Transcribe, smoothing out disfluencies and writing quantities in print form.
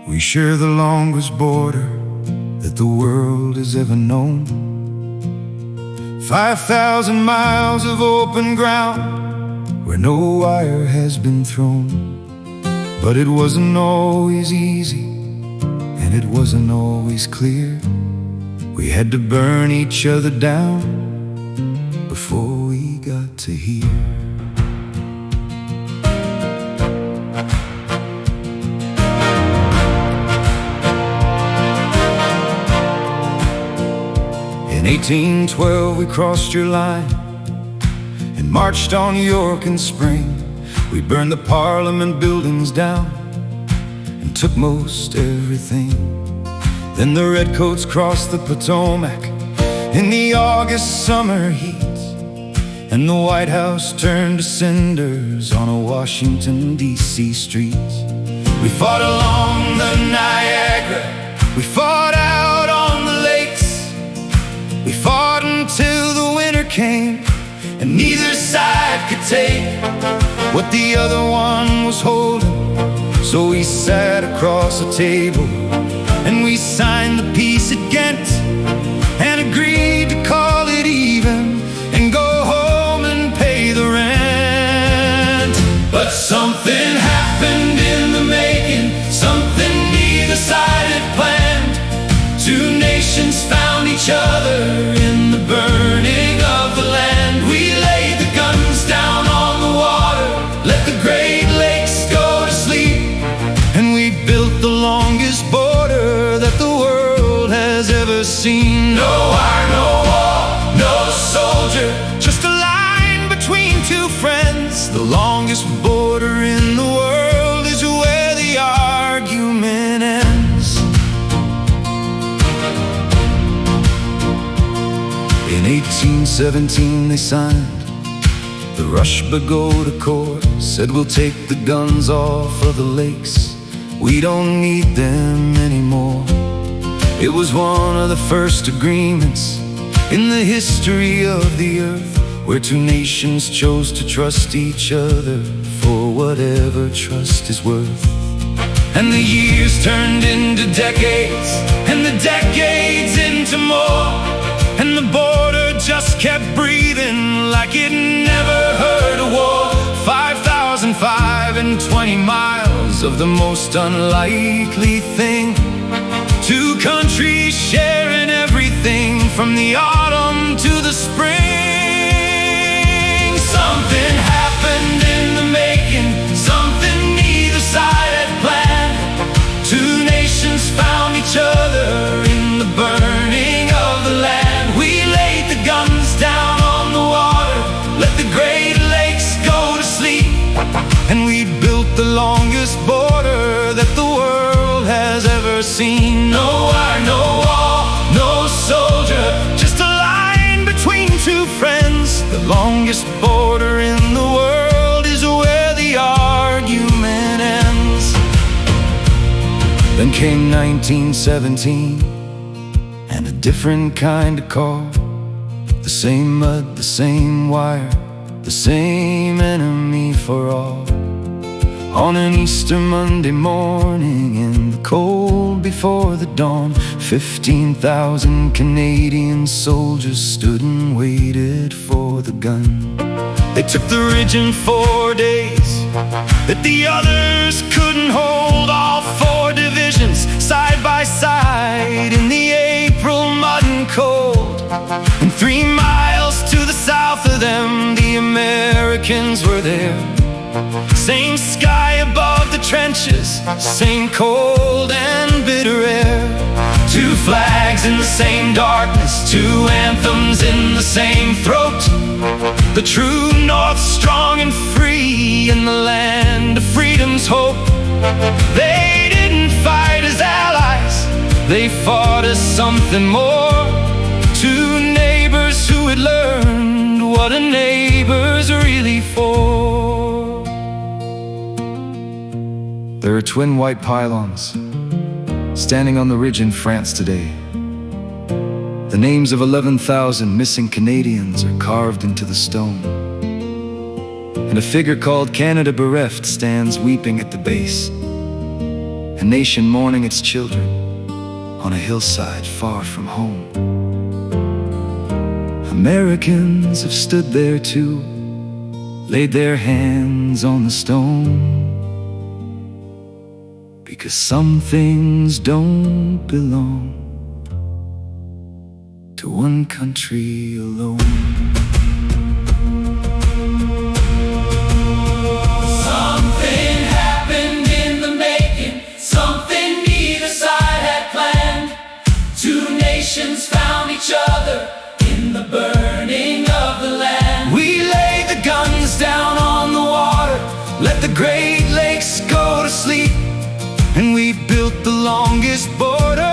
We share the longest border that the world has ever known. 5,000 miles of open ground where no wire has been thrown. But it wasn't always easy, and it wasn't always clear. We had to burn each other down before we got to here. In 1812 we crossed your line and marched on York in spring. We burned the Parliament buildings down and took most everything. Then the redcoats crossed the Potomac in the August summer heat, and the White House turned to cinders on a Washington, D.C. street. We fought along the Niagara, we fought out on the lakes. We fought until the winter came, and neither side could take what the other one was holding. So we sat across a table and we signed the peace at Ghent, and agreed to call it even and go home and pay the rent. But something happened in the making, something neither side had planned. Two nations found each other in the burning of the land. We laid the guns down on the water, let the Great Lakes go to sleep, and we built the longest border that the world has ever seen. No wire, no wall, no soldier, just a line between two friends. The longest border in the world is where the argument ends. In 1817 they signed the Rush-Bagot Accord. Said we'll take the guns off of the lakes, we don't need them anymore. It was one of the first agreements in the history of the earth, where two nations chose to trust each other for whatever trust is worth. And the years turned into decades, and the decades into more, and the border just kept breathing like it never heard a war. 5,520 miles of the most unlikely thing, two countries sharing everything from the autumn to the spring. Something happened in the making, something neither side had planned. Two nations found each other in the burning of the land. We laid the guns down on the water, let the Great Lakes go to sleep, and we built the longest border that the world has ever seen. No wire, no wall, no soldier, just a line between two friends. The longest border in the world is where the argument ends. Then came 1917 and a different kind of call. The same mud, the same wire, the same enemy for all. On an Easter Monday morning, in the cold before the dawn, 15,000 Canadian soldiers stood and waited for the gun. They took the ridge in 4 days that the others couldn't hold. All four divisions side by side in the April mud and cold. And 3 miles to the south of them, the Americans were there. Same sky above the trenches, same cold and bitter air. Two flags in the same darkness, two anthems in the same throat. The true North, strong and free in the land of freedom's hope. They didn't fight as allies, they fought as something more. Two neighbors who had learned what a neighbor's really for. There are twin white pylons standing on the ridge in France today. The names of 11,000 missing Canadians are carved into the stone. and a figure called Canada Bereft stands weeping at the base, a nation mourning its children on a hillside far from home. Americans have stood there too, laid their hands on the stone, because some things don't belong to one country alone. Something happened in the making, something neither side had planned. Two nations found each other in the burning of the land. We laid the guns down on the water, let the Great Lakes go to sleep, and we built the longest border